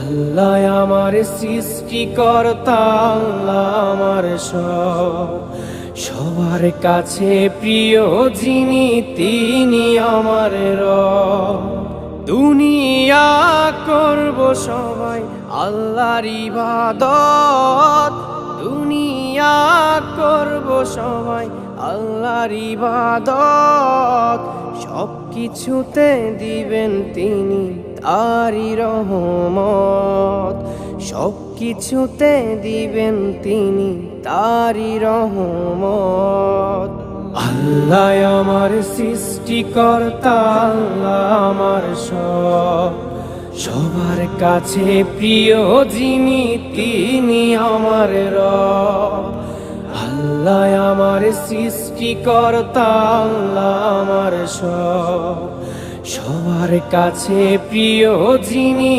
আল্লাহ আমার সৃষ্টিকর্তা, আল্লাহ আমার সব, সবার কাছে প্রিয় যিনি তিনি আমার রব। দুনিয়া করব সবাই আল্লাহর ইবাদত, দুনিয়া করব সবাই আল্লাহর ইবাদত, সব কিছুতে দিবেন তিনি তারি রহমত, সব কিছুতে দিবেন তিনি তারি রহমত। আল্লাহ আমার সৃষ্টিকর্তা, আল্লাহ আমার সব, সবার কাছে প্রিয় যিনি তিনি আমার রব। আল্লাহ আমার সৃষ্টিকর্তা, আল্লাহ আমার সব, সবার কাছে প্রিয় যিনি